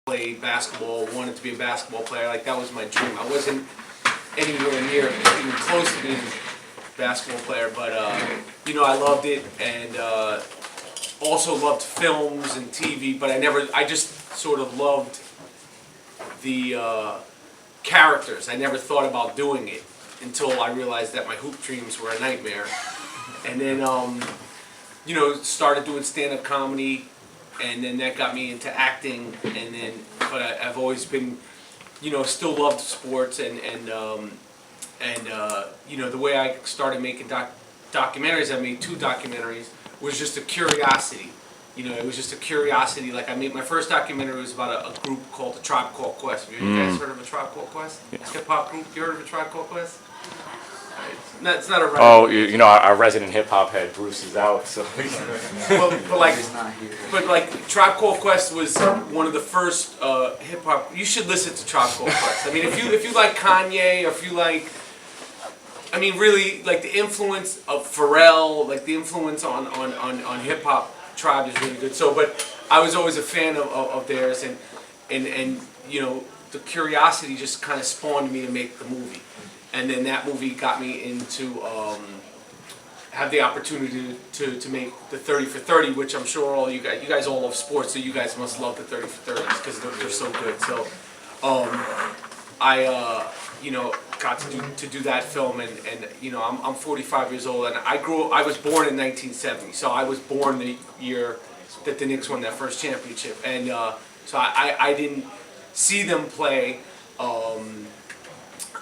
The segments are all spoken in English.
played basketball, wanted to be a basketball player. Like, that was my dream. I wasn't anywhere near even close to being a basketball player, but you know, I loved it, and also loved films and TV, but I just sort of loved the characters. I never thought about doing it until I realized that my hoop dreams were a nightmare. And then, you know, started doing stand-up comedy, and then that got me into acting, and then, but I've always been, you know, still loved sports, and you know, the way I started making documentaries, I made 2 documentaries, was just a curiosity. You know, it was just a curiosity. Like, I made my first documentary was about a group called the Tribe Called Quest. Have you guys heard of a Tribe Called Quest? Yeah. Hip hop group. You heard of a Tribe Called Quest? It's not a. Oh, you know, our resident hip hop head Bruce is out, so. but like Tribe Called Quest was one of the first hip hop. You should listen to Tribe Called Quest. I mean, if you like Kanye, or if you like, I mean, really like the influence of Pharrell, like the influence on hip hop. Tribe is really good. So, but I was always a fan of theirs, and you know, the curiosity just kind of spawned me to make the movie. And then that movie got me into have the opportunity to make the 30 for 30, which I'm sure all you guys all love sports, so you guys must love the 30 for 30s because they're so good. So I you know, got to do that film, and you know, I'm 45 years old, and I was born in 1970, so I was born the year that the Knicks won that first championship, and so I didn't see them play.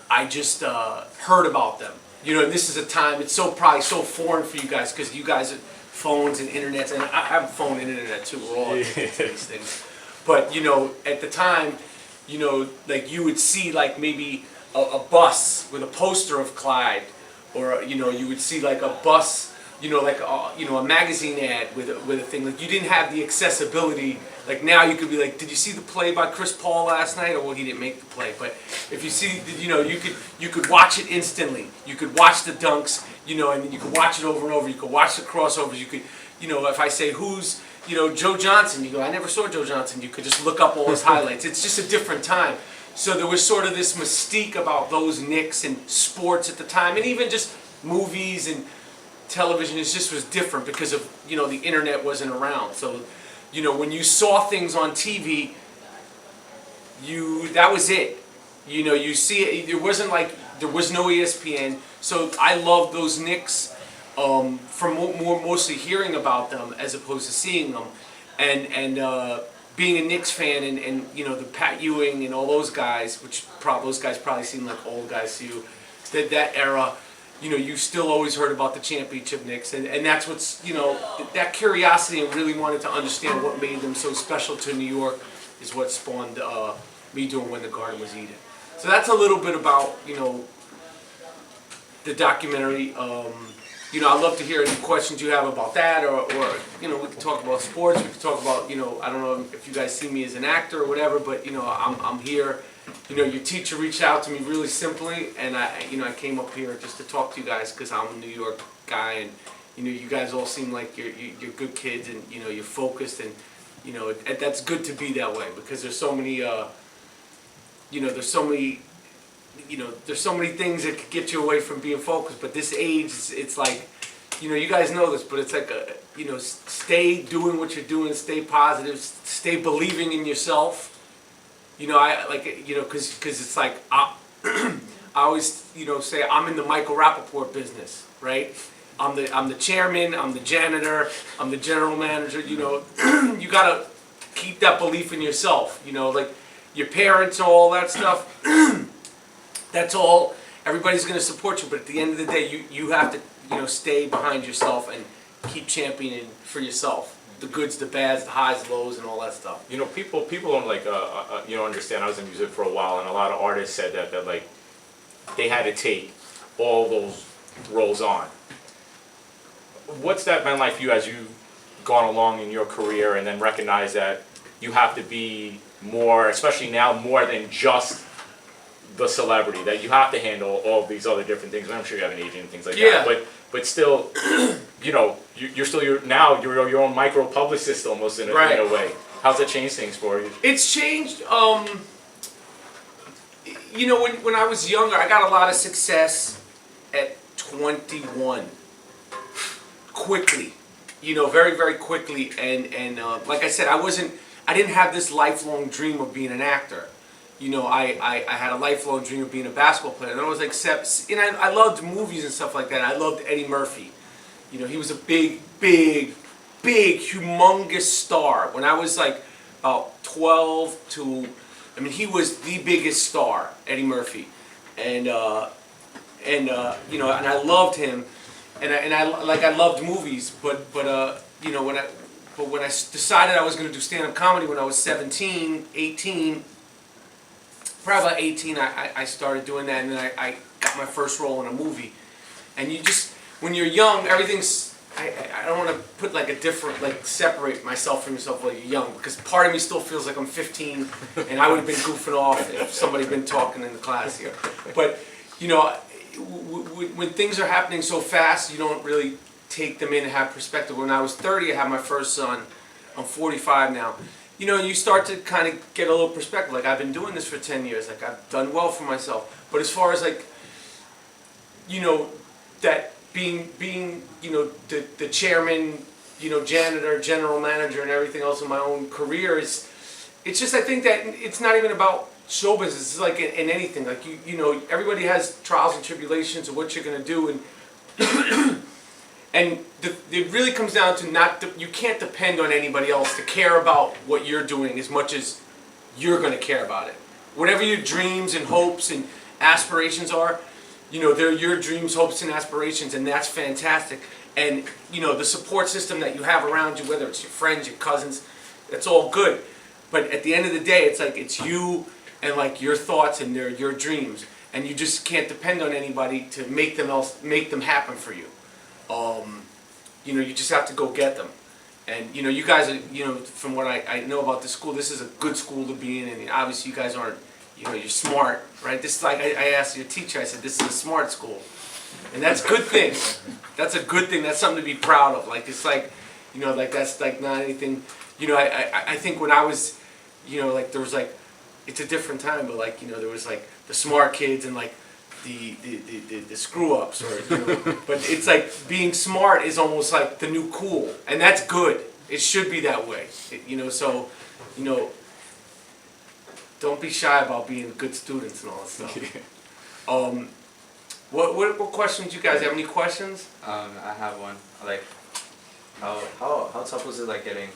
I just heard about them. You know, and this is a time, it's probably so foreign for you guys, because you guys have phones and internets, and I have a phone and internet too, we're all addicted to these things. But, you know, at the time, you know, like you would see like maybe a bus with a poster of Clyde, or, you know, you would see like a bus, you know, like you know, a magazine ad with a thing. Like, you didn't have the accessibility. Like, now you could be like, did you see the play by Chris Paul last night? Or, well, he didn't make the play, but if you see, you know, you could watch it instantly. You could watch the dunks, you know, and you could watch it over and over. You could watch the crossovers. You could, you know, if I say who's, you know, Joe Johnson, you go, I never saw Joe Johnson. You could just look up all his highlights. It's just a different time. So there was sort of this mystique about those Knicks and sports at the time, and even just movies and television. It just was different because of, you know, the internet wasn't around. So, you know, when you saw things on TV, that was it. You know, you see it. It wasn't like there was no ESPN. So I loved those Knicks from mostly hearing about them as opposed to seeing them, and being a Knicks fan, and you know, the Pat Ewing and all those guys, which those guys probably seem like old guys to you. That era. You know, you still always heard about the championship Knicks, and that's what's, you know, that curiosity and really wanted to understand what made them so special to New York is what spawned me doing When the Garden Was Eden. So that's a little bit about, you know, the documentary. You know, I'd love to hear any questions you have about that, or you know, we can talk about sports, we can talk about, you know, I don't know if you guys see me as an actor or whatever, but, you know, I'm here. You know, your teacher reached out to me really simply, and I came up here just to talk to you guys because I'm a New York guy, and you know, you guys all seem like you're good kids, and you know, you're focused, and you know, that's good to be that way, because there's so many, you know, there's so many things that could get you away from being focused. But this age, it's like, you know, you guys know this, but it's like you know, stay doing what you're doing, stay positive, stay believing in yourself. You know, I like, you know, because it's like, I always, you know, say I'm in the Michael Rapaport business, right? I'm the chairman, I'm the janitor, I'm the general manager. You know, you gotta keep that belief in yourself. You know, like your parents, all that stuff. That's all. Everybody's gonna support you, but at the end of the day, you have to, you know, stay behind yourself and keep championing for yourself. The goods, the bads, the highs, the lows, and all that stuff. You know, people don't like, you know, understand. I was in music for a while, and a lot of artists said that like they had to take all those roles on. What's that been like for you as you've gone along in your career, and then recognize that you have to be more, especially now, more than just the celebrity, that you have to handle all of these other different things. I'm sure you have an agent and things like that, but still, you know, you're still your own micro publicist almost in a way. How's it changed things for you? It's changed. You know, when I was younger, I got a lot of success at 21. Quickly, you know, very, very quickly. And like I said, I didn't have this lifelong dream of being an actor. You know, I had a lifelong dream of being a basketball player. And I was like, and I loved movies and stuff like that. I loved Eddie Murphy. You know, he was a big, humongous star. When I was like about 12 to, I mean, he was the biggest star, Eddie Murphy. And you know, and I loved him. And I loved movies, but you know, when I decided I was going to do stand-up comedy when I was 17, 18, probably about 18, I started doing that, and then I got my first role in a movie. And you just, when you're young, everything's, I don't want to put like a different, like separate myself from myself while you're young, because part of me still feels like I'm 15, and I would have been goofing off if somebody had been talking in the class here. But, you know, when things are happening so fast, you don't really take them in and have perspective. When I was 30, I had my first son. I'm 45 now. You know, you start to kind of get a little perspective. Like, I've been doing this for 10 years. Like, I've done well for myself. But as far as, like, you know, that being you know, the chairman, you know, janitor, general manager, and everything else in my own career, it's just, I think that it's not even about show business. It's like in anything. Like, you know, everybody has trials and tribulations of what you're going to do. And and it really comes down to you can't depend on anybody else to care about what you're doing as much as you're going to care about it. Whatever your dreams and hopes and aspirations are, you know, they're your dreams, hopes, and aspirations, and that's fantastic. And, you know, the support system that you have around you, whether it's your friends, your cousins, that's all good. But at the end of the day, it's like it's you and like your thoughts and your dreams, and you just can't depend on anybody to make them happen for you. You know, you just have to go get them. And, you know, you guys are, you know, from what I know about the school, this is a good school to be in. And obviously you guys aren't, you know, you're smart, right? This is like, I asked your teacher, I said, this is a smart school. And that's a good thing. That's a good thing. That's something to be proud of. Like, it's like, you know, like that's like not anything, you know, I think when I was, you know, like there was like, it's a different time, but like, you know, there was like the smart kids and like, the screw-ups, or, you know, but it's like being smart is almost like the new cool, and that's good. It should be that way, you know. So, you know, don't be shy about being good students and all that stuff. What questions you guys have? Any questions? I have one. Like, how tough was it like getting,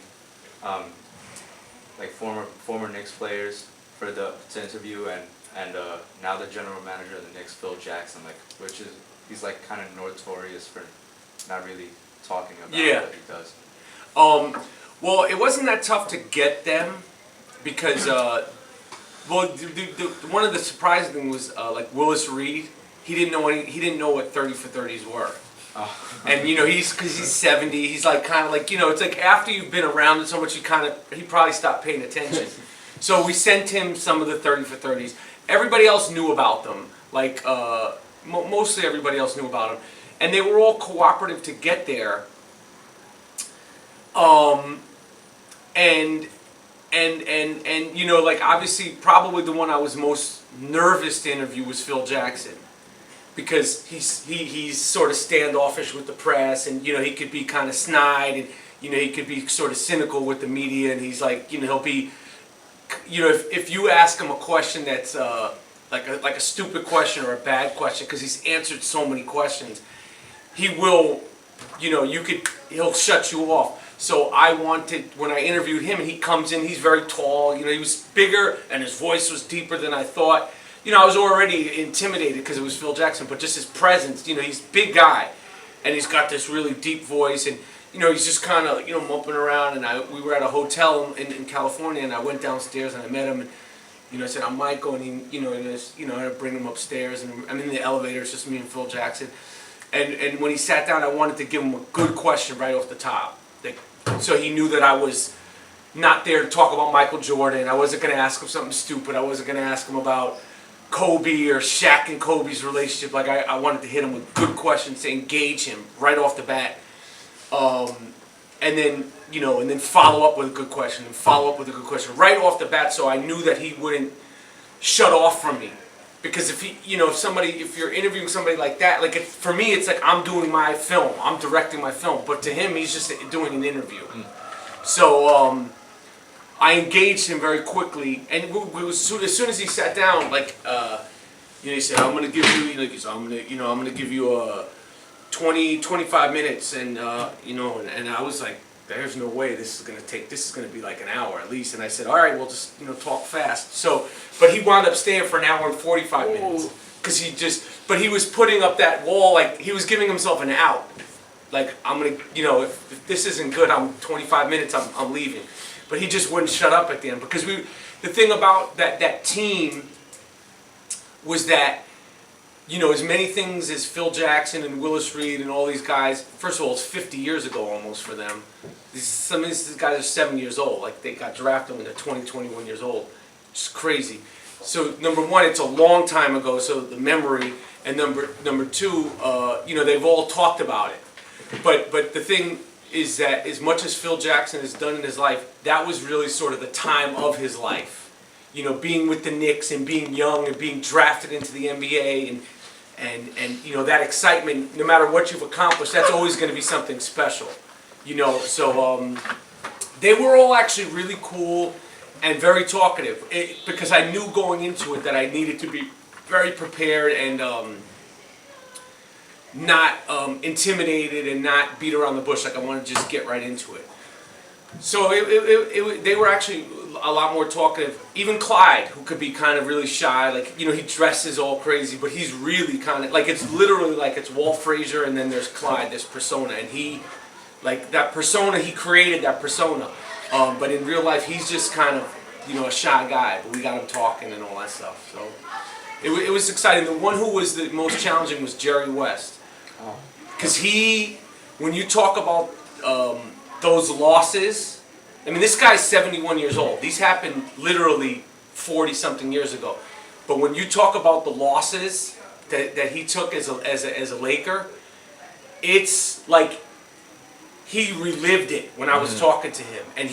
like former Knicks players to interview and now the general manager of the Knicks, Phil Jackson, like, he's like kind of notorious for not really talking about what he does. Well, it wasn't that tough to get them because, well, one of the surprising things was like Willis Reed. He didn't know what 30 for 30s were. Oh. And you know, because he's 70, he's like kind of like, you know, it's like after you've been around it so much, he probably stopped paying attention. So we sent him some of the 30 for 30s. Everybody else knew about them, like mostly everybody else knew about them, and they were all cooperative to get there. And you know, like obviously, probably the one I was most nervous to interview was Phil Jackson, because he's sort of standoffish with the press, and you know, he could be kind of snide, and you know, he could be sort of cynical with the media, and he's like, you know, he'll be. You know, if you ask him a question that's like a stupid question or a bad question, because he's answered so many questions, he will, you know, he'll shut you off. So when I interviewed him, and he comes in, he's very tall, you know, he was bigger, and his voice was deeper than I thought. You know, I was already intimidated because it was Phil Jackson, but just his presence, you know, he's a big guy, and he's got this really deep voice, and you know, he's just kind of, you know, moping around, and we were at a hotel in California, and I went downstairs and I met him, and you know, I said, I'm Michael, and he, you know, I bring him upstairs, and I'm in the elevator, it's just me and Phil Jackson, and when he sat down, I wanted to give him a good question right off the top, so he knew that I was not there to talk about Michael Jordan. I wasn't going to ask him something stupid. I wasn't going to ask him about Kobe or Shaq and Kobe's relationship. Like I wanted to hit him with good questions to engage him right off the bat. And then and then follow up with a good question, and follow up with a good question right off the bat, so I knew that he wouldn't shut off from me. Because if you're interviewing somebody like that, like for me, it's like I'm doing my film, I'm directing my film, but to him, he's just doing an interview. So I engaged him very quickly, and as soon as he sat down, he said, "I'm gonna give you, I'm gonna give you 25 minutes," and and I was like, "There's no way this is gonna be like an hour at least." And I said, "All right, we'll just talk fast." So, but he wound up staying for an hour and 45 minutes because but he was putting up that wall, like he was giving himself an out. Like, I'm gonna, if this isn't good, I'm 25 minutes, I'm leaving. But he just wouldn't shut up at the end because the thing about that team was that, as many things as Phil Jackson and Willis Reed and all these guys, first of all, it's 50 years ago almost for them. Some of these guys are 7 years old. Like, they got drafted when they're 20, 21 years old. It's crazy. So, number one, it's a long time ago, so the memory. And number two, they've all talked about it. But the thing is that as much as Phil Jackson has done in his life, that was really sort of the time of his life. Being with the Knicks and being young and being drafted into the NBA and that excitement, no matter what you've accomplished, that's always going to be something special. So they were all actually really cool and very talkative because I knew going into it that I needed to be very prepared and not intimidated and not beat around the bush. Like, I want to just get right into it. So they were actually a lot more talkative. Even Clyde, who could be kind of really shy, like, he dresses all crazy, but he's really kind of, like, it's literally like it's Walt Frazier and then there's Clyde, this persona, and he, like, that persona, he created that persona. But in real life, he's just kind of, a shy guy, but we got him talking and all that stuff. So it was exciting. The one who was the most challenging was Jerry West. Because when you talk about those losses, I mean, this guy's 71 years old. These happened literally 40-something years ago. But when you talk about the losses that he took as a Laker, it's like he relived it when I was talking to him. And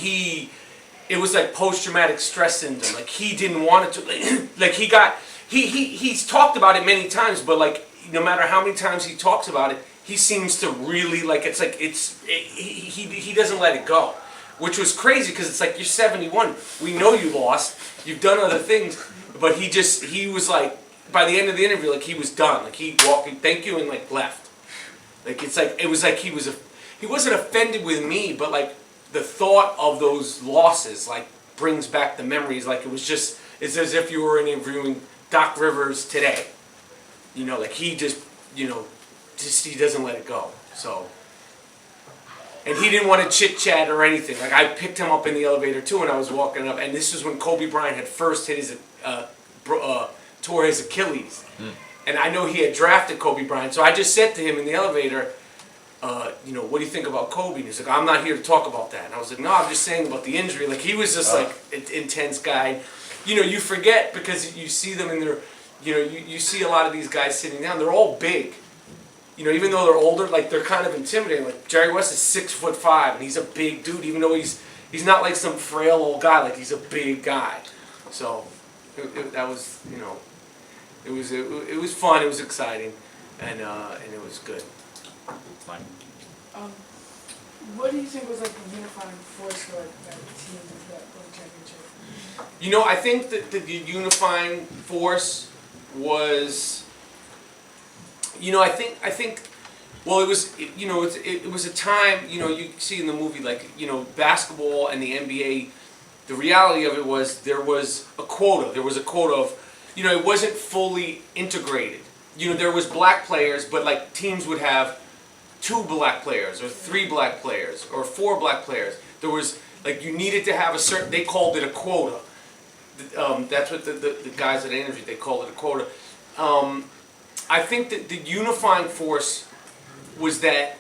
it was like post-traumatic stress syndrome. Like, he didn't want it to, like, he's talked about it many times, but like, no matter how many times he talks about it, he seems to really, like, he doesn't let it go. Which was crazy because it's like, you're 71. We know you lost. You've done other things. But he was like, by the end of the interview, like, he was done. Like, he walked, thank you, and like left. Like, it was like he wasn't offended with me, but like the thought of those losses, like, brings back the memories. Like, it's as if you were interviewing Doc Rivers today. Like, he just, he doesn't let it go. So, and he didn't want to chit-chat or anything. Like, I picked him up in the elevator, too, when I was walking up. And this was when Kobe Bryant had first tore his Achilles. And I know he had drafted Kobe Bryant. So I just said to him in the elevator, what do you think about Kobe? And he's like, I'm not here to talk about that. And I was like, no, I'm just saying about the injury. Like, he was just like an intense guy. You forget because you see them in their, you see a lot of these guys sitting down. They're all big. Even though they're older, like, they're kind of intimidating. Like, Jerry West is 6'5", and he's a big dude. Even though he's not like some frail old guy. Like, he's a big guy. So that was, it was fun. It was exciting, and it was good. Fine. What do you think was like the unifying force for like that team that won championship? I think that the unifying force was, I think, well, it was a time, you see in the movie, like, basketball and the NBA, the reality of it was there was a quota. There was a quota of, it wasn't fully integrated. There was black players, but like teams would have 2 black players or 3 black players or 4 black players. There was, like, you needed to have a certain, they called it a quota. That's what the guys that I interviewed, they called it a quota. I think that the unifying force was that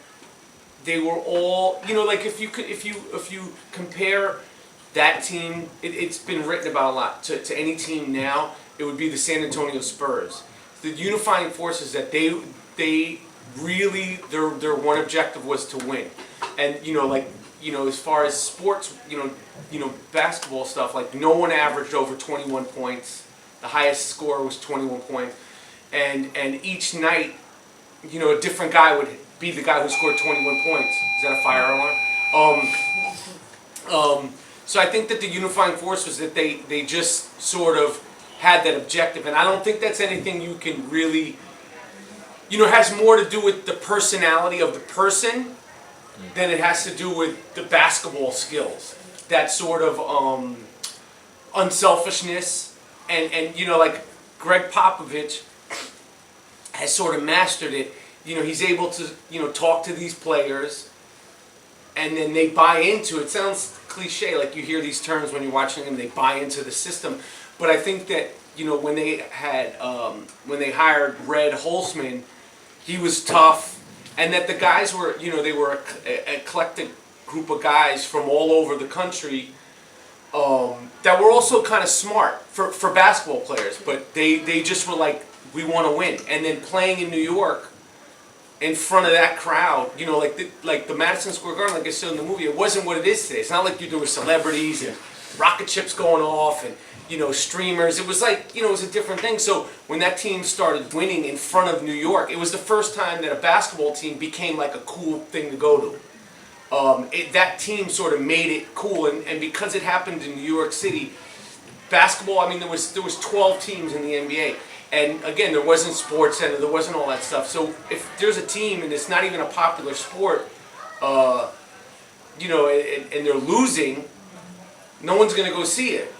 they were all, like, if you compare that team, it's been written about a lot, to any team now, it would be the San Antonio Spurs. The unifying force is that they really, their one objective was to win. And, like, as far as sports, basketball stuff, like no one averaged over 21 points. The highest score was 21 points, and each night, a different guy would be the guy who scored 21 points. Is that a fire alarm? So I think that the unifying force was that they just sort of had that objective, and I don't think that's anything you can really, it has more to do with the personality of the person than it has to do with the basketball skills. That sort of unselfishness, and like Greg Popovich has sort of mastered it. He's able to, talk to these players, and then they buy into it. Sounds cliche, like you hear these terms when you're watching them, they buy into the system. But I think that, when they hired Red Holzman, he was tough, and that the guys were, they were an eclectic group of guys from all over the country that were also kind of smart for basketball players, but they just were like, we want to win. And then playing in New York in front of that crowd, like the Madison Square Garden, like I said in the movie, it wasn't what it is today. It's not like there were celebrities and rocket ships going off and streamers. It was like, it was a different thing. So when that team started winning in front of New York, it was the first time that a basketball team became like a cool thing to go to. That team sort of made it cool, and because it happened in New York City, basketball, there was 12 teams in the NBA. And again, there wasn't Sports Center, there wasn't all that stuff. So if there's a team and it's not even a popular sport, and they're losing, no one's going to go see it.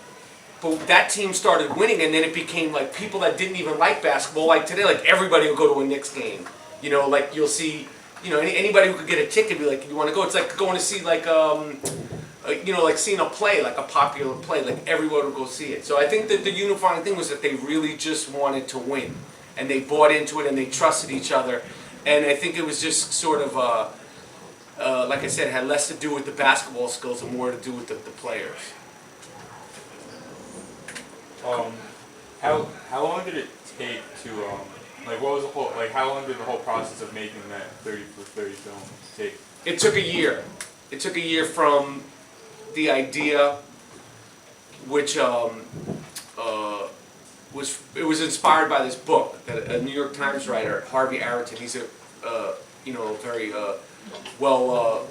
But that team started winning, and then it became like people that didn't even like basketball, like today, like everybody will go to a Knicks game. Like you'll see, anybody who could get a ticket be like, you want to go? It's like going to see like, like seeing a play, like a popular play, like everyone will go see it. So I think that the unifying thing was that they really just wanted to win, and they bought into it, and they trusted each other. And I think it was just sort of, like I said, had less to do with the basketball skills and more to do with the players. How long did it take to what was the whole how long did the whole process of making that 30 for 30 film take? It took a year. It took a year from the idea, which was inspired by this book that a New York Times writer, Harvey Arrington. He's a very well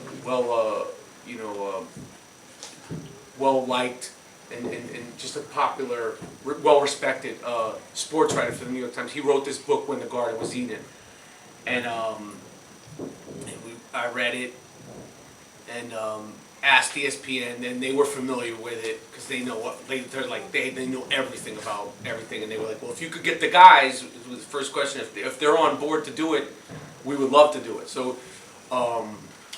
liked and just a popular, well-respected sports writer for the New York Times. He wrote this book, When the Garden Was Eden, and I read it and asked ESPN, and they were familiar with it because they know what they know everything about everything, and they were like, well, if you could get the guys, it was the first question, if they're on board to do it, we would love to do it. So.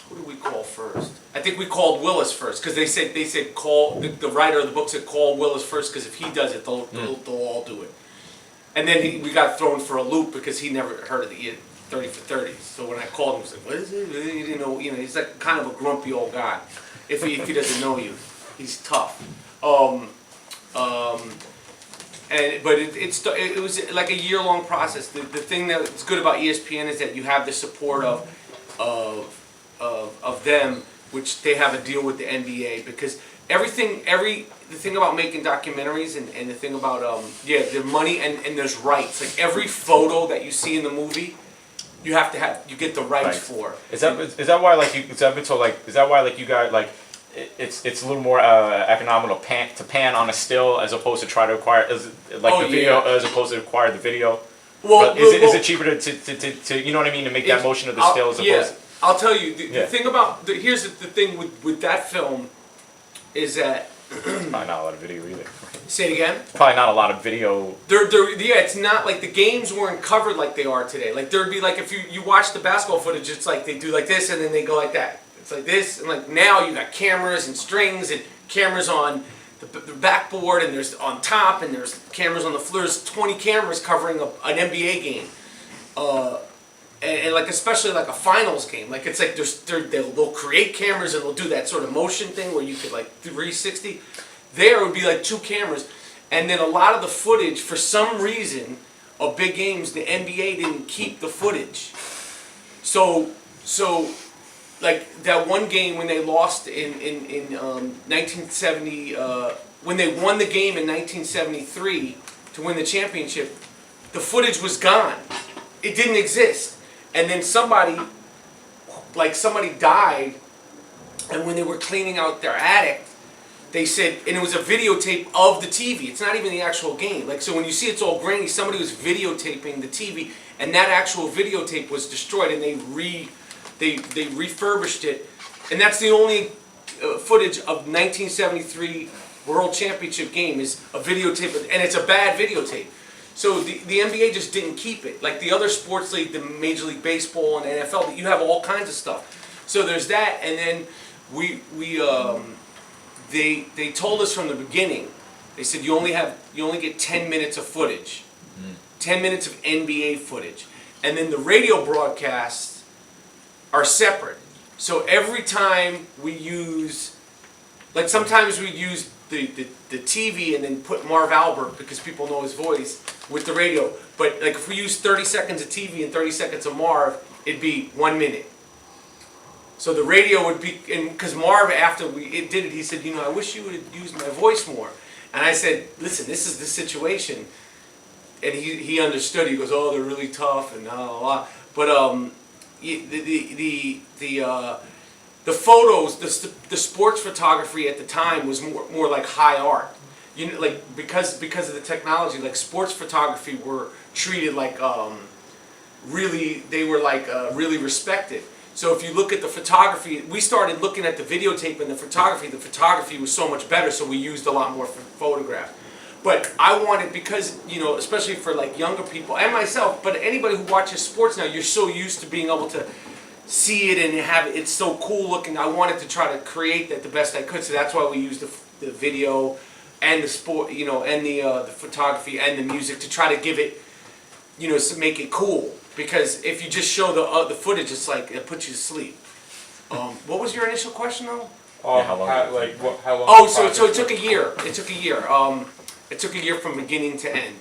Who did we call first? I think we called Willis first because they said call the writer of the book said call Willis first because if he does it, they'll all do it. And then we got thrown for a loop because he never heard of the 30 for 30. So when I called him, he was like, "What is it?" He didn't know. He's like kind of a grumpy old guy. If he doesn't know you, he's tough. It was like a year-long process. The thing that's good about ESPN is that you have the support of them, which they have a deal with the NBA because the thing about making documentaries and the thing about the money and there's rights. Like every photo that you see in the movie, you get the rights for. Is that why you guys it's a little more economical to pan on a still as opposed to try to acquire video as opposed to acquire the video? Well, is it cheaper to you know what I mean, to make that motion of the still as opposed to... I'll tell you, the thing about, here's the thing with that film, is that... Probably not a lot of video either. Say it again? Probably not a lot of video. It's not like the games weren't covered like they are today. Like there'd be like, if you watch the basketball footage, it's like they do like this and then they go like that. It's like this, and like now you got cameras and strings and cameras on the backboard and there's on top and there's cameras on the floor. There's 20 cameras covering an NBA game. And like especially like a finals game, like it's like they'll create cameras and they'll do that sort of motion thing where you could like 360. There would be like 2 cameras, and then a lot of the footage, for some reason, of big games, the NBA didn't keep the footage. So like that one game when they lost in 1970, when they won the game in 1973 to win the championship, the footage was gone. It didn't exist. And then somebody died, and when they were cleaning out their attic, they said, and it was a videotape of the TV. It's not even the actual game. Like, so when you see it's all grainy, somebody was videotaping the TV, and that actual videotape was destroyed, and they refurbished it, and that's the only footage of 1973 World Championship game is a videotape, and it's a bad videotape. So the NBA just didn't keep it. Like the other sports league, the Major League Baseball and NFL, you have all kinds of stuff. So there's that, and then they told us from the beginning. They said you only get 10 minutes of footage, 10 minutes of NBA footage, and then the radio broadcasts are separate. So every time we use, like sometimes we use the TV and then put Marv Albert because people know his voice with the radio. But like if we use 30 seconds of TV and 30 seconds of Marv, it'd be 1 minute. So the radio would be, and because Marv, after we did it, he said, you know, I wish you would have used my voice more. And I said, listen, this is the situation. And he understood. He goes, oh, they're really tough and blah, blah, blah. But the photos, the sports photography at the time was more like high art. You know, like because of the technology, like sports photography were treated like really respected. So if you look at the photography, we started looking at the videotape and the photography was so much better, so we used a lot more photographs. But I wanted, because, you know, especially for like younger people and myself, but anybody who watches sports now, you're so used to being able to see it and have it, it's so cool looking. I wanted to try to create that the best I could, so that's why we used the video and the sport, you know, and the photography and the music to try to give it, you know, to make it cool. Because if you just show the footage, it's like it puts you to sleep. What was your initial question though? How long? How long? Oh, so it took a year. It took a year. It took a year from beginning to end.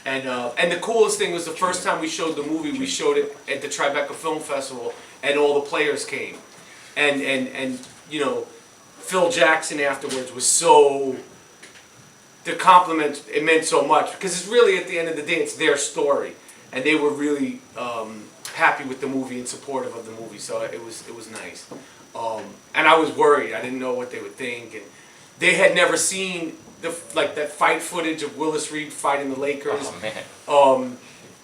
And the coolest thing was the first time we showed the movie, we showed it at the Tribeca Film Festival, and all the players came, and you know, Phil Jackson afterwards was so. The compliment, it meant so much because it's really at the end of the day, it's their story. And they were really happy with the movie and supportive of the movie, so it was nice. And I was worried; I didn't know what they would think, and they had never seen that fight footage of Willis Reed fighting the Lakers. Oh man!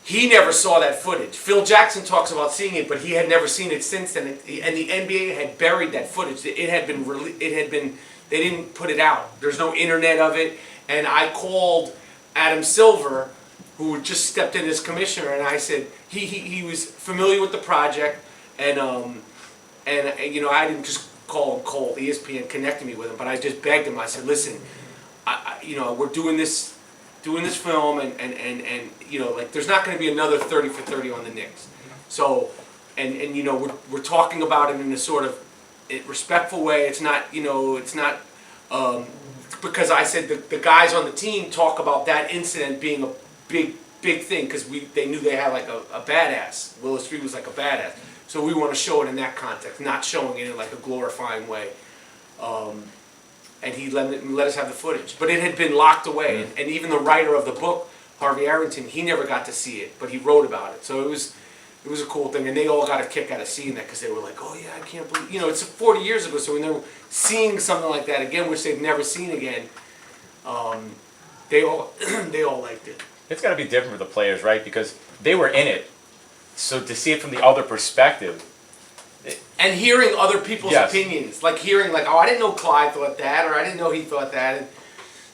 He never saw that footage. Phil Jackson talks about seeing it, but he had never seen it since then. And the NBA had buried that footage. It had been they didn't put it out. There's no internet of it. And I called Adam Silver, who just stepped in as commissioner, and I said he was familiar with the project, and you know, I didn't just call him cold. ESPN connected me with him, but I just begged him. I said, listen, you know, we're doing this film, and you know, like there's not going to be another 30 for 30 on the Knicks. So, and you know, we're talking about it in a sort of respectful way. It's not, you know, it's not. Because I said the guys on the team talk about that incident being a big thing because they knew they had like a badass. Willis Reed was like a badass. So we want to show it in that context, not showing it in like a glorifying way. And he let us have the footage. But it had been locked away. And even the writer of the book, Harvey Arrington, he never got to see it, but he wrote about it. So it was a cool thing. And they all got a kick out of seeing that because they were like, oh yeah, I can't believe, you know, it's 40 years ago. So when they're seeing something like that again, which they've never seen again, they all liked it. It's got to be different for the players, right? Because they were in it, so to see it from the other perspective. And hearing other people's Yes. opinions, like hearing like, oh, I didn't know Clyde thought that, or I didn't know he thought that. And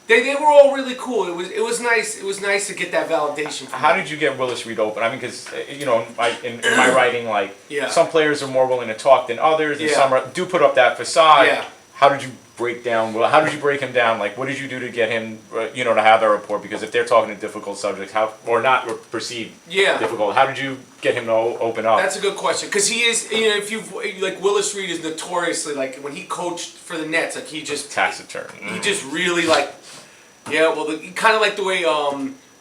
they were all really cool. It was nice. It was nice to get that validation. From How them. did you get Willis Reed open? I mean, because you know, in my writing, like Yeah. some players are more willing to talk than others, and Yeah. some do put up that facade. Yeah. How did you break down? Well, how did you break him down? Like, what did you do to get him, you know, to have that rapport? Because if they're talking to difficult subjects, or not, or perceived Yeah. difficult, how did you get him to open up? That's a good question because he is, you know, if you like Willis Reed is notoriously like when he coached for the Nets, like he just Taciturn. he just really like, yeah, well, kind of like the way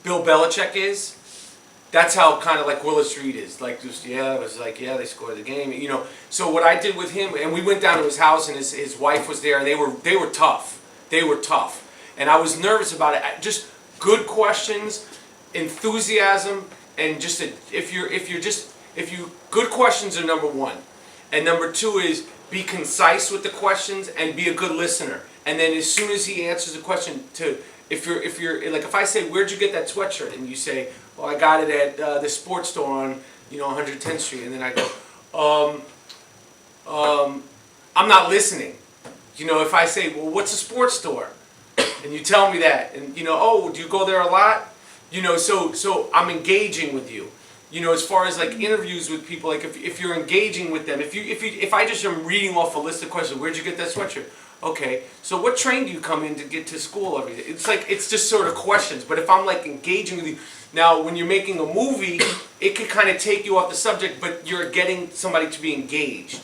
Bill Belichick is. that's how kind of like Willis Reed is. Like, just, yeah, it was like, yeah, they scored the game, you know. So what I did with him, and we went down to his house, and his wife was there, and they were tough. They were tough. And I was nervous about it. Just good questions, enthusiasm, and just good questions are number one. And number two is be concise with the questions and be a good listener. And then as soon as he answers a question, if you're like, if I say, where'd you get that sweatshirt? And you say, well, I got it at the sports store on 110th Street. And then I go, I'm not listening. You know, if I say, well, what's a sports store? And you tell me that, and oh, do you go there a lot? So I'm engaging with you. As far as like interviews with people, like if you're engaging with them, if I just am reading off a list of questions, where'd you get that sweatshirt? Okay, so what train do you come in to get to school every day? It's just sort of questions. But if I'm like engaging with you, now when you're making a movie, it could kind of take you off the subject, but you're getting somebody to be engaged.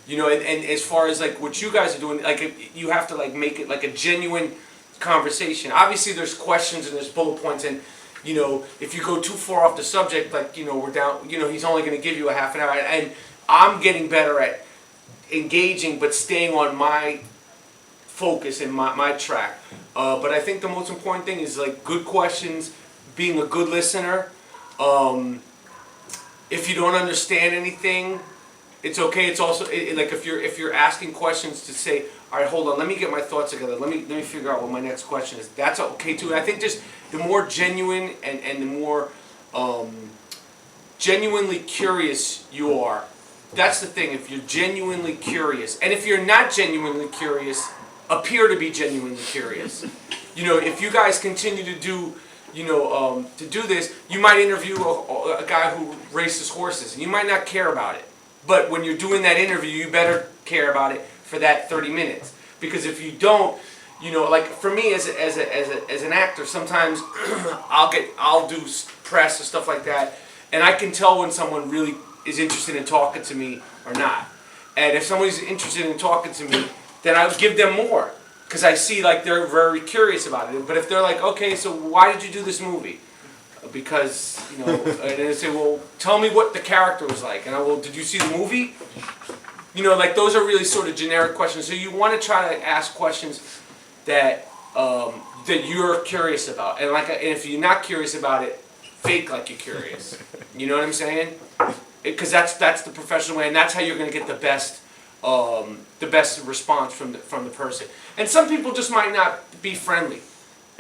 And as far as like what you guys are doing, like you have to like make it like a genuine conversation. Obviously, there's questions and there's bullet points, and if you go too far off the subject, like we're down. He's only going to give you a half an hour, and I'm getting better at engaging, but staying on my focus and my track. But I think the most important thing is like good questions, being a good listener. If you don't understand anything, it's okay. It's also like if you're asking questions to say, all right, hold on, let me get my thoughts together. Let me figure out what my next question is. That's okay too. And I think just the more genuine and the more genuinely curious you are, that's the thing. If you're genuinely curious, and if you're not genuinely curious, appear to be genuinely curious. If you guys continue to do this, you might interview a guy who races horses, and you might not care about it. But when you're doing that interview, you better care about it for that 30 minutes. Because if you don't, like for me as an actor, sometimes I'll do press or stuff like that, and I can tell when someone really is interested in talking to me or not. And if somebody's interested in talking to me, then I'll give them more. Because I see like they're very curious about it. But if they're like, okay, so why did you do this movie? Because, and they say, well, tell me what the character was like. And I will, did you see the movie? Like those are really sort of generic questions. So you want to try to ask questions that you're curious about. And and if you're not curious about it, fake like you're curious. You know what I'm saying? Because that's the professional way, and that's how you're going to get the best response from the person. And some people just might not be friendly.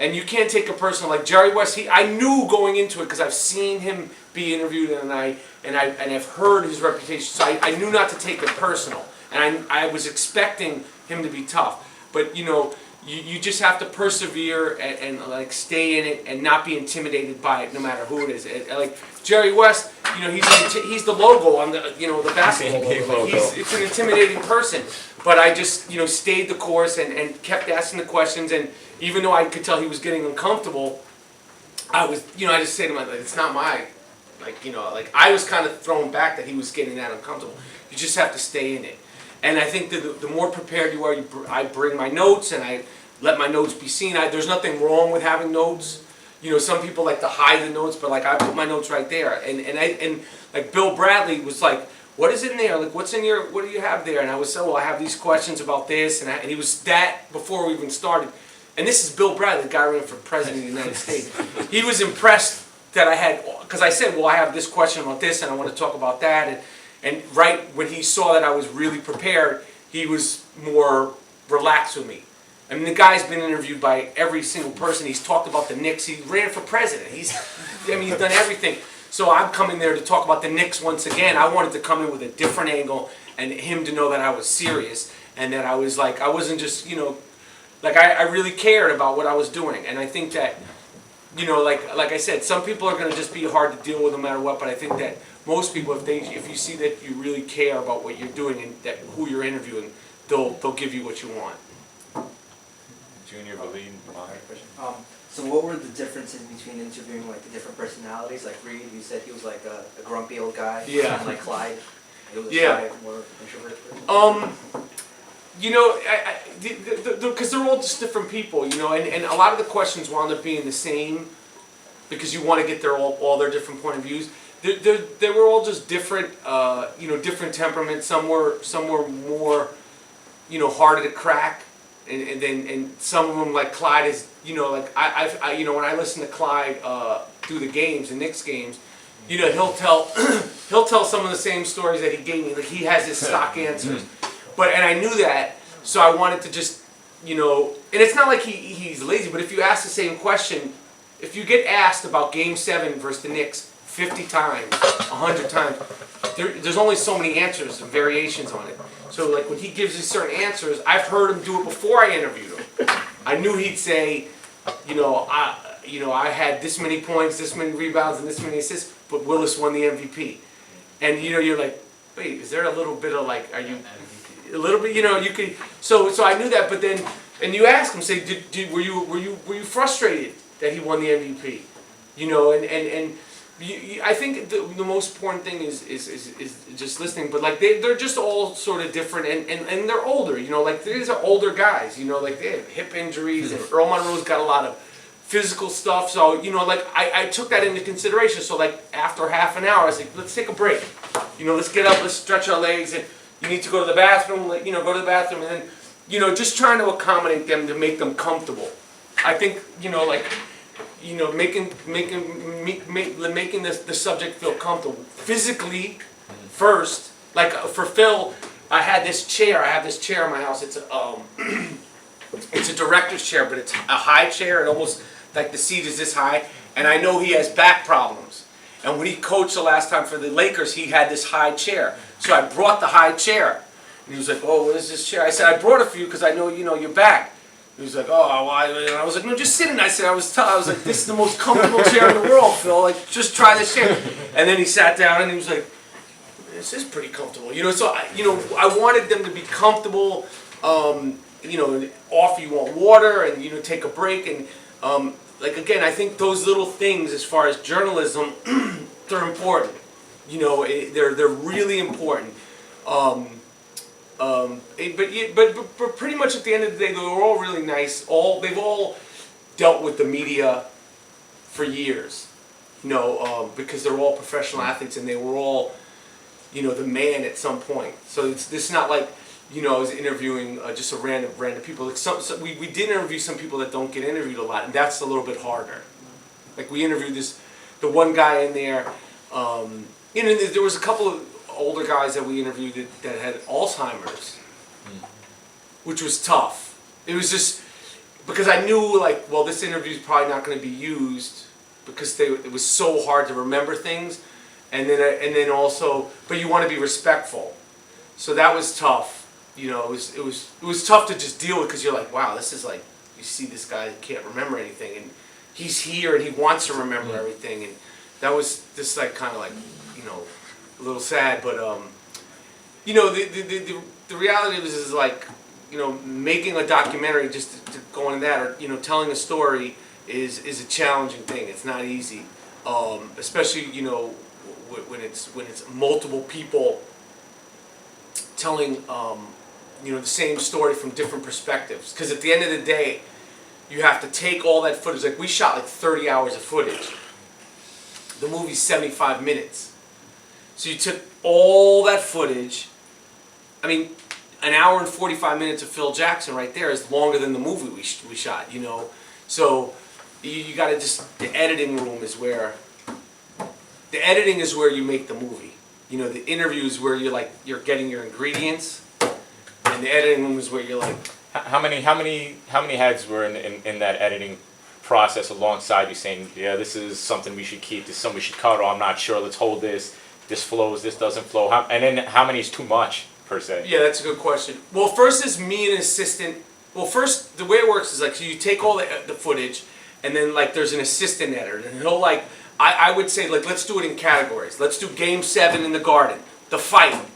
And you can't take it personal. Like Jerry West, I knew going into it because I've seen him be interviewed, and I've heard his reputation. So I knew not to take it personal, and I was expecting him to be tough. But you just have to persevere and like stay in it and not be intimidated by it, no matter who it is. Like Jerry West, he's the logo on the the basketball logo. Like it's an intimidating person. But I just stayed the course and kept asking the questions, and even though I could tell he was getting uncomfortable, I just say to him, it's not my, I was kind of thrown back that he was getting that uncomfortable. You just have to stay in it. And I think that the more prepared you are, I bring my notes and I let my notes be seen. There's nothing wrong with having notes. Some people like to hide the notes, but like I put my notes right there. And like Bill Bradley was like, what is in there? Like, what do you have there? And I was well, I have these questions about this, and he was that before we even started. And this is Bill Bradley, the guy running for president of the United States. He was impressed that I had, because I said, well, I have this question about this, and I want to talk about that. And right when he saw that I was really prepared, he was more relaxed with me. I mean, the guy's been interviewed by every single person. He's talked about the Knicks. He ran for president. He's done everything. So I'm coming there to talk about the Knicks once again. I wanted to come in with a different angle and him to know that I was serious and that I was like, I wasn't just, I really cared about what I was doing. And I think that, like I said, some people are going to just be hard to deal with no matter what, but I think that most people, if you see that you really care about what you're doing and that who you're interviewing, they'll give you what you want. Junior, Valeen, So what were the differences between interviewing like the different personalities? Like Reed, you said he was like a grumpy old guy. Yeah. And like Clyde, he was Yeah. a more introverted person. Because they're all just different people, and a lot of the questions wound up being the same. because you want to get all their different point of views. They were all just different, different temperaments. Some were more, harder to crack, and some of them, like Clyde is, like I when I listen to Clyde through the games, the Knicks games, he'll tell he'll tell some of the same stories that he gave me. Like he has his stock answers, and I knew that, so I wanted to just, and it's not like he's lazy, but if you ask the same question, if you get asked about Game 7 versus the Knicks 50 times, 100 times, there's only so many answers and variations on it. So like when he gives you certain answers, I've heard him do it before I interviewed him. I knew he'd say, I had this many points, this many rebounds, and this many assists, but Willis won the MVP. And you're like, wait, is there a little bit of like, are you a little bit, you could. So I knew that, but then, and you ask him, say, were you frustrated that he won the MVP? I think the most important thing is just listening. But like they're just all sort of different, and they're older. Like these are older guys. Like they have hip injuries, and Earl Monroe's got a lot of physical stuff. So like I took that into consideration. So like after half an hour, I was like, let's take a break. Let's get up, let's stretch our legs, and you need to go to the bathroom. Go to the bathroom, and then just trying to accommodate them to make them comfortable. I think making the subject feel comfortable physically first. Like for Phil, I have this chair in my house. It's a director's chair, but it's a high chair. It almost like the seat is this high, and I know he has back problems. And when he coached the last time for the Lakers, he had this high chair. So I brought the high chair, and he was like, "Oh, what is this chair?" I said, "I brought it for you because I know your back." He was like, "Oh, why?" And I was like, "No, just sit in." I said, I was like, "This is the most comfortable chair in the world, Phil. Like, just try this chair." And then he sat down and he was like, "This is pretty comfortable." So I wanted them to be comfortable. Offer you want water and take a break and again, I think those little things as far as journalism, they're important. They're really important. But pretty much at the end of the day, they were all really nice. They've all dealt with the media for years, because they're all professional athletes and they were all, the man at some point. So it's not like, I was interviewing just a random people. Like we did interview some people that don't get interviewed a lot, and that's a little bit harder. Like we interviewed the one guy in there. There was a couple of older guys that we interviewed that had Alzheimer's, which was tough. It was just because I knew this interview is probably not going to be used because it was so hard to remember things, and then also, but you want to be respectful, so that was tough. It was tough to just deal with because you're like, wow, this is like, you see this guy can't remember anything, and he's here and he wants to remember everything, and that was just like kind of like, a little sad, but the reality is like, making a documentary, just to go into that, or telling a story is a challenging thing. It's not easy, especially when it's multiple people telling the same story from different perspectives. Because at the end of the day, you have to take all that footage. Like we shot like 30 hours of footage. The movie's 75 minutes. So you took all that footage. I mean, an hour and 45 minutes of Phil Jackson right there is longer than the movie we shot, So you got to the editing room is where, the editing is where you make the movie. The interview is where you're getting your ingredients, and the editing room is where you're like. How many heads were in that editing process alongside you saying, yeah, this is something we should keep, this is something we should cut, or I'm not sure, let's hold this flows, this doesn't flow, and then how many is too much, per se? Yeah, that's a good question. Well, first is me and an assistant. Well, first, the way it works is so you take all the footage, and then there's an assistant editor, and he'll I would say let's do it in categories. Let's do Game 7 in the Garden, the fight.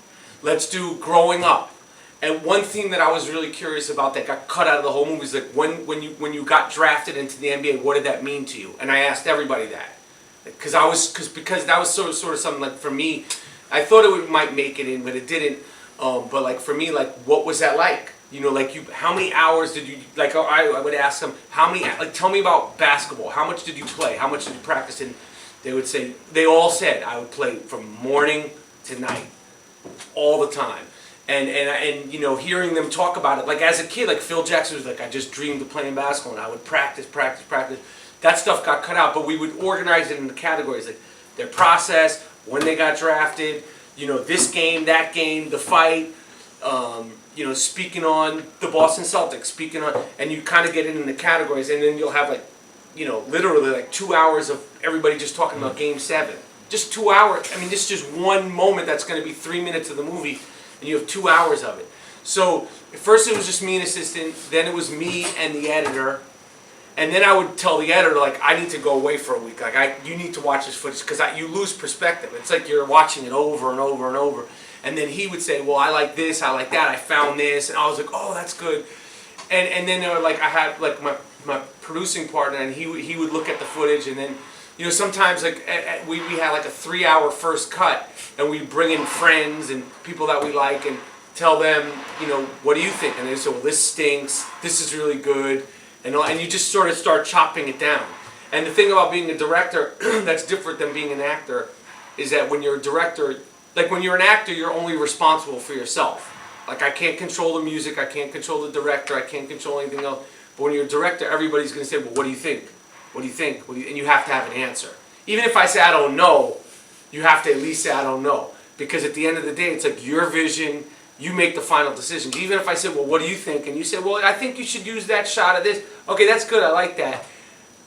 Let's do growing up. And one thing that I was really curious about that got cut out of the whole movie is when you got drafted into the NBA, what did that mean to you? And I asked everybody that, because that was sort of something for me. I thought it might make it in, but it didn't. But for me, what was that like? You know, like how many hours did you, like I would ask them, tell me about basketball. How much did you play? How much did you practice? And they would say, they all said, I would play from morning to night, all the time. And you know, hearing them talk about it, like as a kid, like Phil Jackson was like, I just dreamed of playing basketball, and I would practice. That stuff got cut out, but we would organize it into categories, like their process, when they got drafted, you know, this game, that game, the fight, you know, speaking on the Boston Celtics, speaking on, and you kind of get it into categories, and then you'll have like, you know, literally like 2 hours of everybody just talking about Game 7. Just 2 hours. I mean, this is just one moment that's going to be 3 minutes of the movie, and you have 2 hours of it. So at first it was just me and assistant, then it was me and the editor, and then I would tell the editor, like, I need to go away for a week. Like, you need to watch this footage, because you lose perspective. It's like you're watching it over and over and over. And then he would say, well, I like this, I like that, I found this, and I was like, oh, that's good. And then like I had like my producing partner, and he would look at the footage, and then, you know, sometimes like we had like a 3-hour first cut, and we bring in friends and people that we like and tell them, you know, what do you think? And they say, well, this stinks, this is really good, and you just sort of start chopping it down. And the thing about being a director that's different than being an actor is that when you're a director, like when you're an actor, you're only responsible for yourself. Like I can't control the music, I can't control the director, I can't control anything else. But when you're a director, everybody's going to say, well, what do you think? What do you think? And you have to have an answer. Even if I say I don't know, you have to at least say I don't know. Because at the end of the day, it's like your vision, you make the final decisions. Even if I say, well, what do you think? And you say, well, I think you should use that shot of this. Okay, that's good, I like that.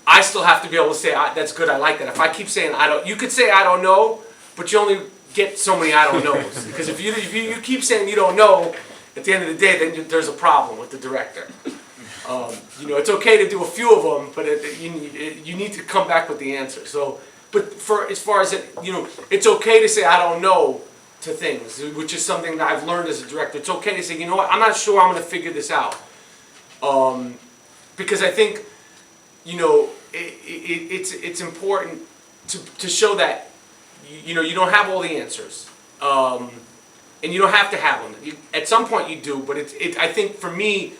I still have to be able to say, that's good, I like that. If I keep saying I don't, you could say I don't know, but you only get so many I don't knows. Because if you keep saying you don't know, at the end of the day, then there's a problem with the director. You know, it's okay to do a few of them, but you need to come back with the answer. So, but for as far as it, you know, it's okay to say I don't know to things, which is something that I've learned as a director. It's okay to say, you know what, I'm not sure I'm going to figure this out, because I think, you know, it's important to show that, you know, you don't have all the answers, and you don't have to have them. At some point you do, but I think for me,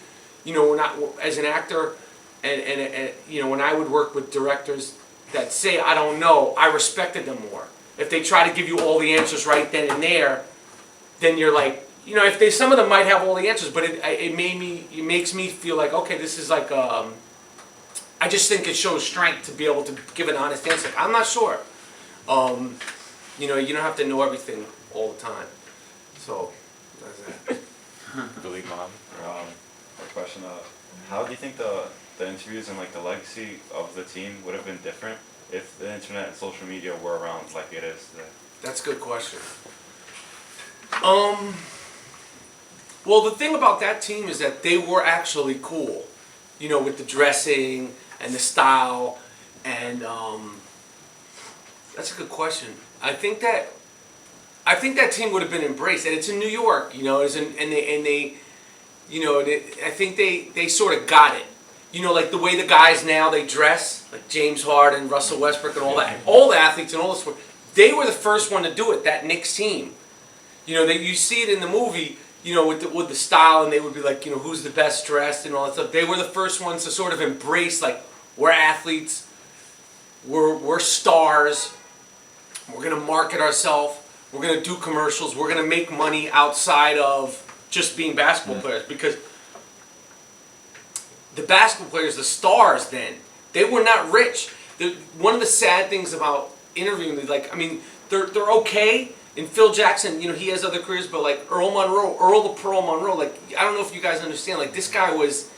you know, as an actor, and you know, when I would work with directors that say I don't know, I respected them more. If they try to give you all the answers right then and there, then you're like, you know, some of them might have all the answers, but it makes me feel like, okay, this is like, I just think it shows strength to be able to give an honest answer. I'm not sure. You know, you don't have to know everything all the time. So, that's that. Believe mom. A question, how do you think the interviews and like the legacy of the team would have been different if the internet and social media were around like it is today? That's a good question. Well, the thing about that team is that they were actually cool, you know, with the dressing and the style, and that's a good question. I think that team would have been embraced, and it's in New York, you know, and they you know, I think they sort of got it. You know, like the way the guys now, they dress, like James Harden, Russell Westbrook, and all that. All the athletes and all the sport, they were the first one to do it, that Knicks team. You know, you see it in the movie, you know, with the style, and they would be like, you know, who's the best dressed and all that stuff. They were the first ones to sort of embrace, like, we're athletes, we're stars, we're going to market ourselves, we're going to do commercials, we're going to make money outside of just being basketball players, because the basketball players, the stars then, they were not rich. One of the sad things about interviewing, like, I mean, they're okay. And Phil Jackson, you know, he has other careers, but like Earl the Pearl Monroe, like, I don't know if you guys understand, like, this guy was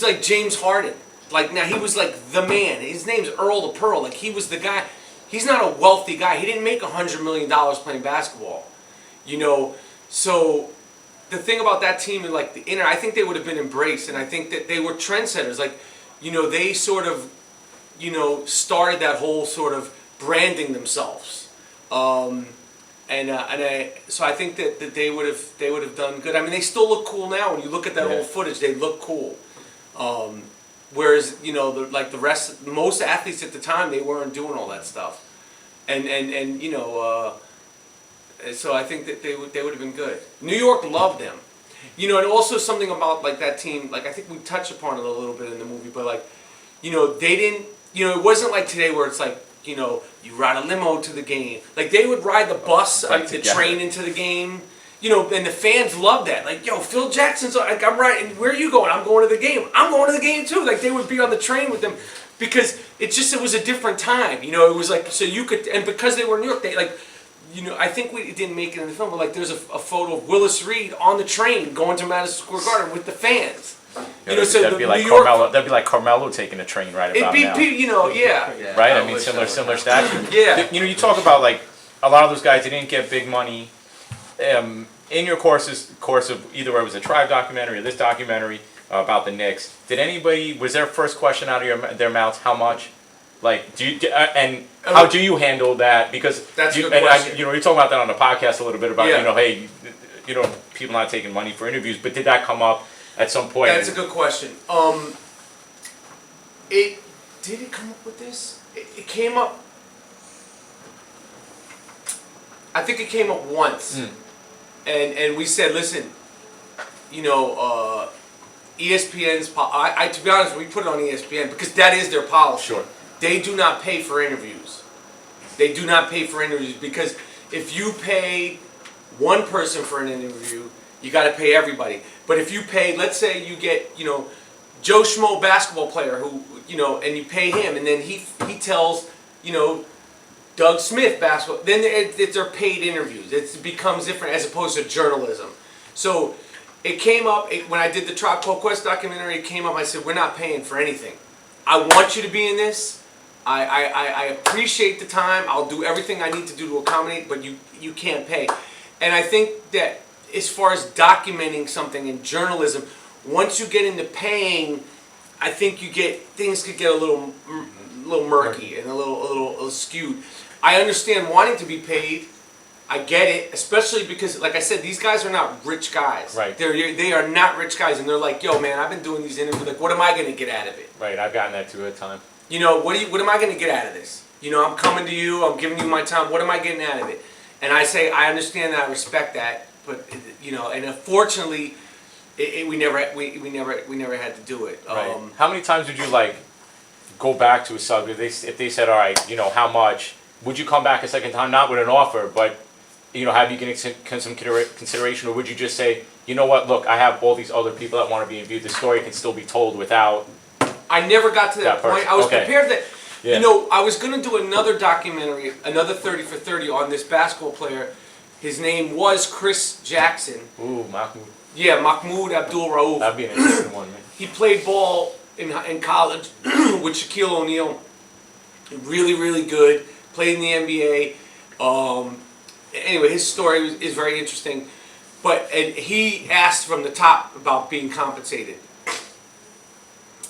like James Harden. Like, now he was like the man. His name's Earl the Pearl. Like, he was the guy. He's not a wealthy guy. He didn't make $100 million playing basketball, you know. So the thing about that team and like the I think they would have been embraced, and I think that they were trendsetters. Like, you know, they sort of, you know, started that whole sort of branding themselves, so I think that they would have done good. I mean, they still look cool now. When you look at that old footage, they look cool. Whereas, you know, most athletes at the time, they weren't doing all that stuff, and you know. So I think that they would have been good. New York loved them. You know, and also something about like that team, like I think we touched upon it a little bit in the movie, but like, you know, they didn't, you know, it wasn't like today where it's like, you know, you ride a limo to the game. Like they would ride the bus, Right, the together. train into the game. You know, and the fans loved that. Like, yo, Phil Jackson's like, I'm riding. Where are you going? I'm going to the game. I'm going to the game too. Like they would be on the train with them, because it was a different time. You know, it was like so you could, and because they were in New York, they like. You know, I think it didn't make it in the film, but like there's a photo of Willis Reed on the train going to Madison Square Garden with the fans. You know, so that'd the be like New York, Carmelo. That'd be like Carmelo taking a train right it'd about be, now. you know, yeah, Yeah, Right? I I mean, wish similar that would stature. yeah. You know, you talk about like a lot of those guys. They didn't get big money. In your course of either it was a Tribe documentary or this documentary about the Knicks, did anybody, was their first question out of their mouths, how much? Like, do you, and how do you handle that? Because That's a you, good and question. you know, you're talking about that on the podcast a little bit about, Yeah. you know, hey, you know, people not taking money for interviews, but did that come up at some point? That's a good question. Did it come up with this? It came up. I think it came up once, and we said, listen, you know, ESPN's. To be honest, we put it on ESPN because that is their policy. Sure. They do not pay for interviews. They do not pay for interviews because if you pay one person for an interview, you got to pay everybody. But if you pay, let's say you get, you know, Joe Schmo basketball player who, you know, and you pay him, and then he tells, you know, Doug Smith basketball, then they're paid interviews. It becomes different as opposed to journalism. So it came up, when I did the Tribe Called Quest documentary, it came up, I said, we're not paying for anything. I want you to be in this. I appreciate the time. I'll do everything I need to do to accommodate, but you can't pay. And I think that as far as documenting something in journalism, once you get into paying, I think things could get a little murky and a little skewed. I understand wanting to be paid. I get it, especially because, like I said, these guys are not rich guys. Right. They are not rich guys, and they're like, yo, man, I've been doing these interviews. Like, what am I going to get out of it? Right, I've gotten that too at times. You know, what am I going to get out of this? You know, I'm coming to you. I'm giving you my time. What am I getting out of it? And I say, I understand that. I respect that. But you know, and unfortunately, we never had to do it. Right. How many times would you like go back to a subject? If they said, all right, you know, how much? Would you come back a second time, not with an offer, but you know, have you given some consideration, or would you just say, you know what, look, I have all these other people that want to be interviewed. The story can still be told without. I never got to that point. I was Okay. prepared that. Yeah. You know, I was going to do another documentary, another 30 for 30 on this basketball player. His name was Chris Jackson. Ooh, Mahmoud. Yeah, Mahmoud Abdul Rauf. That'd be an interesting one, man. He played ball in college with Shaquille O'Neal. Really, really good. Played in the NBA. Anyway, his story is very interesting. And he asked from the top about being compensated.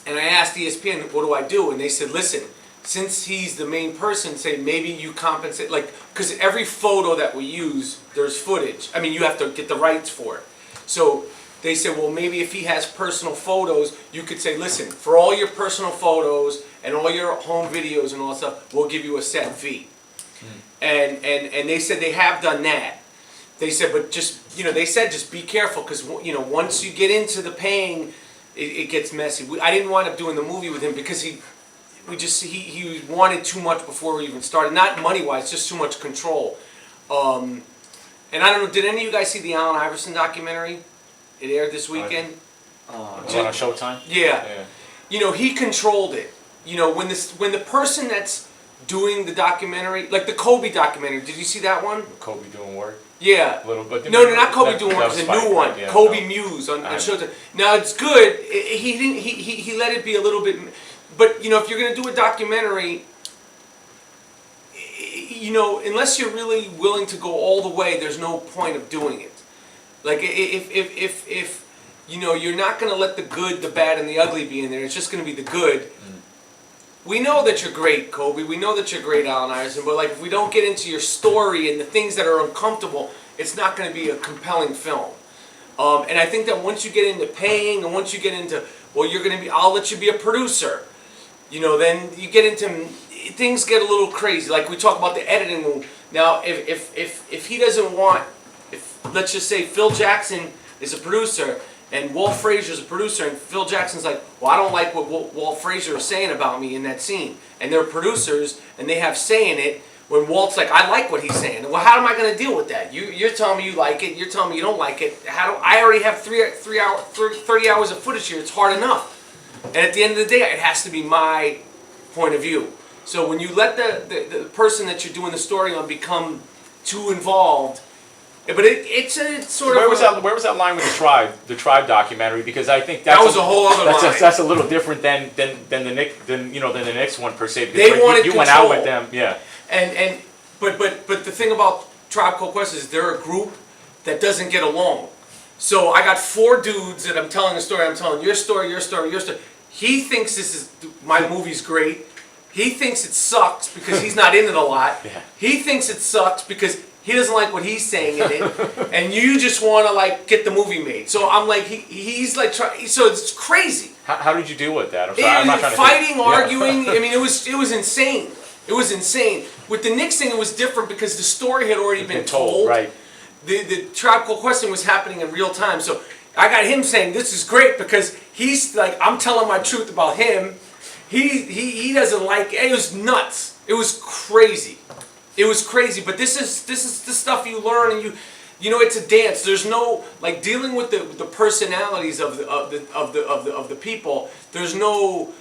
And I asked ESPN, what do I do? And they said, listen, since he's the main person, say maybe you compensate, like, because every photo that we use, there's footage. I mean, you have to get the rights for it. So they said, well, maybe if he has personal photos, you could say, listen, for all your personal photos and all your home videos and all that stuff, we'll give you a set fee. And they said they have done that. They said, but just, you know, they said just be careful because, you know, once you get into the paying, it gets messy. I didn't wind up doing the movie with him because he wanted too much before we even started. Not money-wise, just too much control. And I don't know, did any of you guys see the Allen Iverson documentary? It aired this weekend. Was it on Showtime? Yeah. Yeah. You know, he controlled it. You know, when the person that's doing the documentary, like the Kobe documentary, did you see that one? Kobe doing work. Yeah. A little bit. No, not Kobe That- doing that work. was It's a Spike, new one. right? Yeah, Kobe no. Muse on I- Showtime. Now it's good. He didn't. He let it be a little bit. But you know, if you're gonna do a documentary, you know, unless you're really willing to go all the way, there's no point of doing it. Like if you know, you're not gonna let the good, the bad, and the ugly be in there. It's just gonna be the good. We know that you're great, Kobe. We know that you're great, Allen Iverson. But like, if we don't get into your story and the things that are uncomfortable, it's not going to be a compelling film. And I think that once you get into paying, and once you get into, well, you're going to be, I'll let you be a producer. You know, then you get into, things get a little crazy. Like we talk about the editing room. Now, if he doesn't want, if let's just say Phil Jackson is a producer, and Walt Frazier's a producer, and Phil Jackson's like, well, I don't like what Walt Frazier is saying about me in that scene. And they're producers, and they have say in it, when Walt's like, I like what he's saying. Well, how am I going to deal with that? You're telling me you like it, you're telling me you don't like it. I already have 30 hours of footage here, it's hard enough. And at the end of the day, it has to be my point of view. So when you let the person that you're doing the story on become too involved, but it's sort of... Where was that line with the tribe documentary? Because I think that was a whole other line. That's a little different than the Knicks one per se. Because They wanted you control. went out with them, yeah. But the thing about Tribe Called Quest is they're a group that doesn't get along. So I got 4 dudes that I'm telling the story. I'm telling your story, your story, your story. He thinks my movie's great. He thinks it sucks because he's not in it a lot. Yeah. He thinks it sucks because he doesn't like what he's saying in it, and you just want to like get the movie made. So I'm like, he's like, so it's crazy. How did you deal with that? I'm not trying to fighting, arguing. I mean, it was insane. It was insane. With the Knicks thing, it was different because the story had already been told. Right. The Tribe Called Quest was happening in real time. So I got him saying, this is great because he's like, I'm telling my truth about him. He doesn't like it. It was nuts. It was crazy. It was crazy. But this is the stuff you learn, and you know, it's a dance. There's no like dealing with the personalities of the people. There's no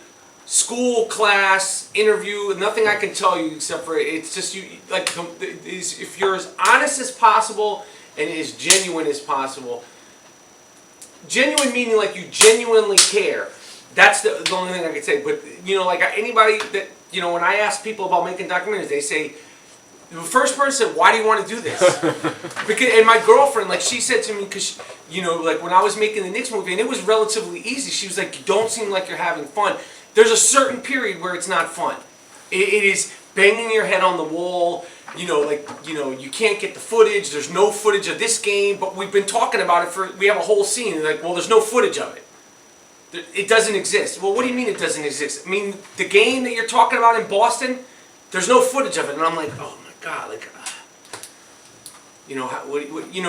school, class, interview, nothing I can tell you except for it's just you like if you're as honest as possible and as genuine as possible. Genuine meaning like you genuinely care. That's the only thing I can say. But you know, like anybody that you know, when I ask people about making documentaries, they say the first person said, "Why do you want to do this?" Because and my girlfriend, like she said to me, because you know, like when I was making the Knicks movie, and it was relatively easy. She was like, "You don't seem like you're having fun." There's a certain period where it's not fun. It is banging your head on the wall. You know, like you can't get the footage. There's no footage of this game, but we've been talking about it we have a whole scene. And like, well, there's no footage of it. It doesn't exist. Well, what do you mean it doesn't exist? I mean, the game that you're talking about in Boston, there's no footage of it, and I'm like, oh my god, like, you know,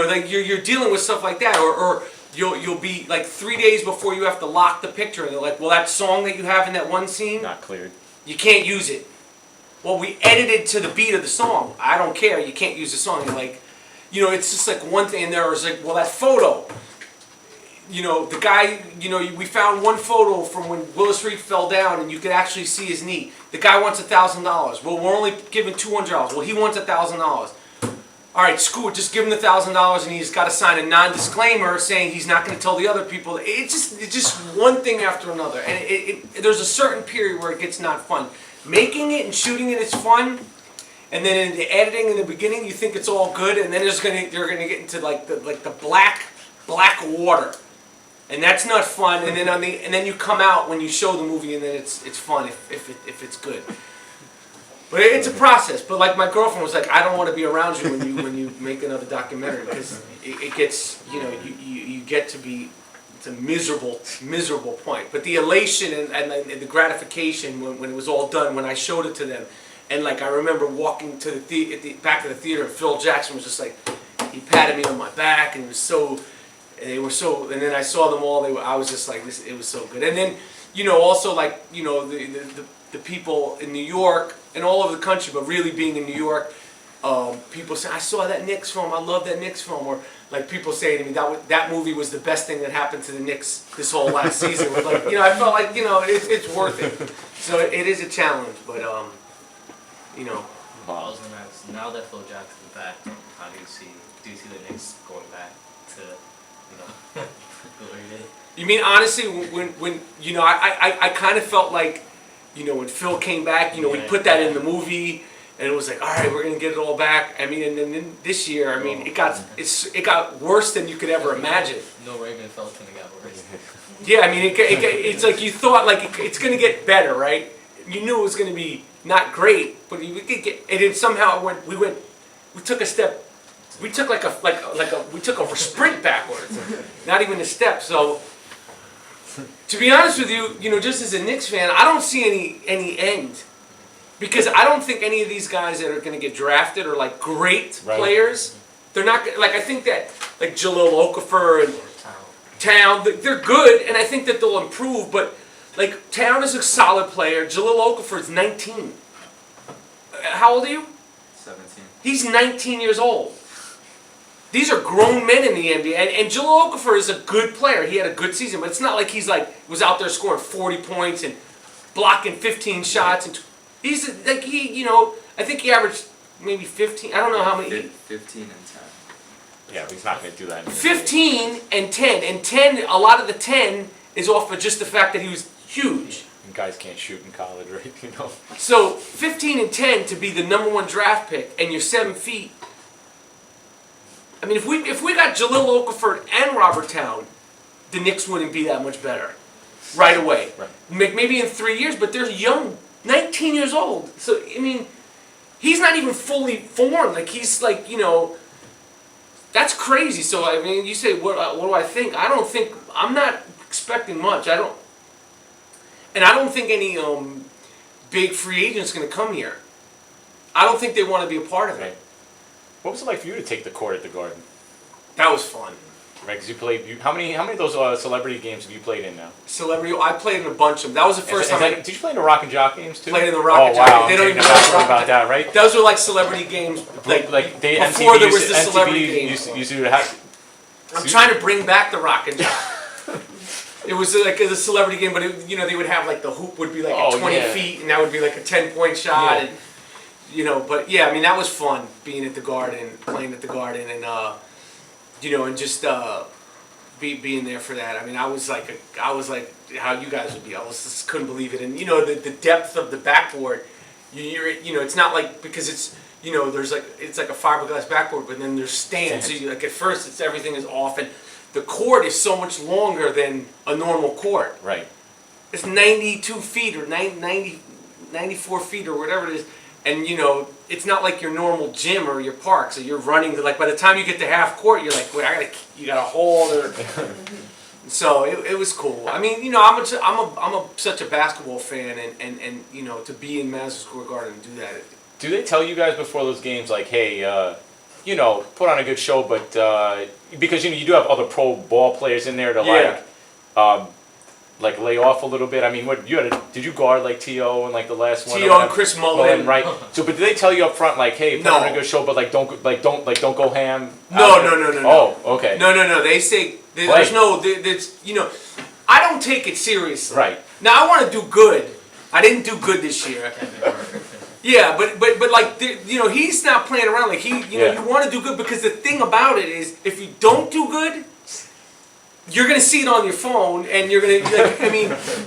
like you're dealing with stuff like that, or you'll be like 3 days before you have to lock the picture, and they're like, well, that song that you have in that one scene, Not cleared. you can't use it. Well, we edited to the beat of the song. I don't care. You can't use the song. You're like, you know, it's just like one thing. And there was like, well, that photo. You know, the guy. You know, we found one photo from when Willis Reed fell down, and you could actually see his knee. The guy wants $1,000. Well, we're only giving $200. Well, he wants $1,000. All right, screw it. Just give him the $1,000, and he's got to sign a non-disclaimer saying he's not going to tell the other people. It's just one thing after another, and there's a certain period where it gets not fun. Making it and shooting it is fun, and then in the editing in the beginning you think it's all good, and then you're gonna get into like the black water, and that's not fun. And then you come out when you show the movie, and then it's fun if it's good. But it's a process. But like my girlfriend was like, I don't want to be around you when you make another documentary because it gets you get to be. It's a miserable point. But the elation and the gratification when it was all done, when I showed it to them, and like I remember walking to the back of the theater, and Phil Jackson was just like, he patted me on my back, and they were so, and then I saw them all. I was just like, it was so good. And then, you know, also like, you know, the people in New York and all over the country, but really being in New York, people say, I saw that Knicks film. I love that Knicks film. Or like people say to me that movie was the best thing that happened to the Knicks this whole last season. Like, you know, I felt like, you know, it's worth it. So it is a challenge, but you know. I was gonna ask, now that Phil Jackson's back, how do you see the Knicks going back to, you know, glory days? You mean honestly, when you know, I kind of felt like, you know, when Phil came back, you know, we put that in the movie. And it was like, all right, we're gonna get it all back. I mean, and then this year, I mean, it got worse than you could ever imagine. No Reagan felt it got worse. Yeah, I mean, it's like you thought like it's gonna get better, right? You knew it was gonna be not great, but we could get. And then somehow we took a step. We took we took a sprint backwards, not even a step. So, to be honest with you, you know, just as a Knicks fan, I don't see any end. Because I don't think any of these guys that are going to get drafted are like great players. They're not like I think that like Jahlil Okafor and Town, they're good, and I think that they'll improve, but like Town is a solid player. Jaleel Okafor's 19. How old are you? 17. He's 19 years old. These are grown men in the NBA, and Jaleel Okafor is a good player. He had a good season, but it's not like he's was out there scoring 40 points and blocking 15 shots. And he's like I think he averaged maybe 15. I don't know how many. 15 and 10. Yeah, but he's not going to do that. 15 and 10, and 10. A lot of the 10 is off of just the fact that he was huge. And guys can't shoot in college, right? So 15 and 10 to be the #1 draft pick, and you're 7 feet. I mean, if we got Jaleel Okafor and Robert Town, the Knicks wouldn't be that much better right away. Right. Maybe in 3 years, but they're young, 19 years old. So I mean, he's not even fully formed. Like he's that's crazy. So I mean, you say what do I think? I'm not expecting much. I don't think any big free agent's going to come here. I don't think they want to be a part of it. Right. What was it like for you to take the court at the Garden? That was fun. Right, because you played. How many of those celebrity games have you played in now? I played in a bunch of them. That was the first time. Did you play in the Rock and Jock games too? Played in the Rock and Jock. Jock. Wow, They don't even know about that, right? Those were like celebrity games, Like they before MTV there was the used to- celebrity MTV games. used to have. I'm trying to bring back the Rock and Jock. It was like a celebrity game, but they would have like the hoop would be like at 20 feet, and that would be like a 10-point shot. Yeah. And, but yeah, I mean that was fun being at the Garden, playing at the Garden, and and just being there for that. I mean, I was like how you guys would be. I just couldn't believe it, and the depth of the backboard. It's not like because it's there's it's like a fiberglass backboard, but then there's stands. So at first everything is off, and the court is so much longer than a normal court. Right. It's 92 feet or 94 feet or whatever it is. And it's not like your normal gym or your park. So you're running by the time you get to half court, you're like, wait, you got a hold or. So it was cool. I mean, I'm such a basketball fan, and to be in Madison Square Garden and do that. Do they tell you guys before those games like, hey, put on a good show, but because you do have other pro ball players in there to like lay off a little bit. I mean, did you guard like T.O. and like the last one? T.O. and Chris Mullen, right? So, but did they tell you up front like, hey, put No. on a good show, but don't go ham? No. Oh, okay. No. They say there's no. I don't take it seriously. Right. Now I want to do good. I didn't do good this year. Yeah, but like he's not playing around. Like you want to do good because the thing about it is if you don't do good, you're gonna see it on your phone and you're gonna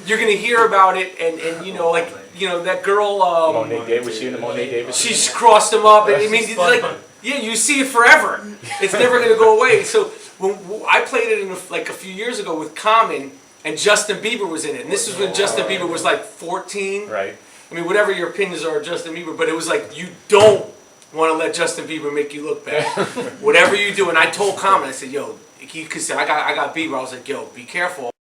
you're gonna hear about it and that girl. Monet Davis, was she in the Monet Davis? She's crossed him up and it's like you see it forever. It's never gonna go away. So when I played it a few years ago with Common and Justin Bieber was in it, and this was when Justin Bieber was like 14. Right. I mean, whatever your opinions are of Justin Bieber, but it was like, you don't want to let Justin Bieber make you look bad. Whatever you do, and I told Common, I said, yo, because I got Bieber, I was like, yo, be careful.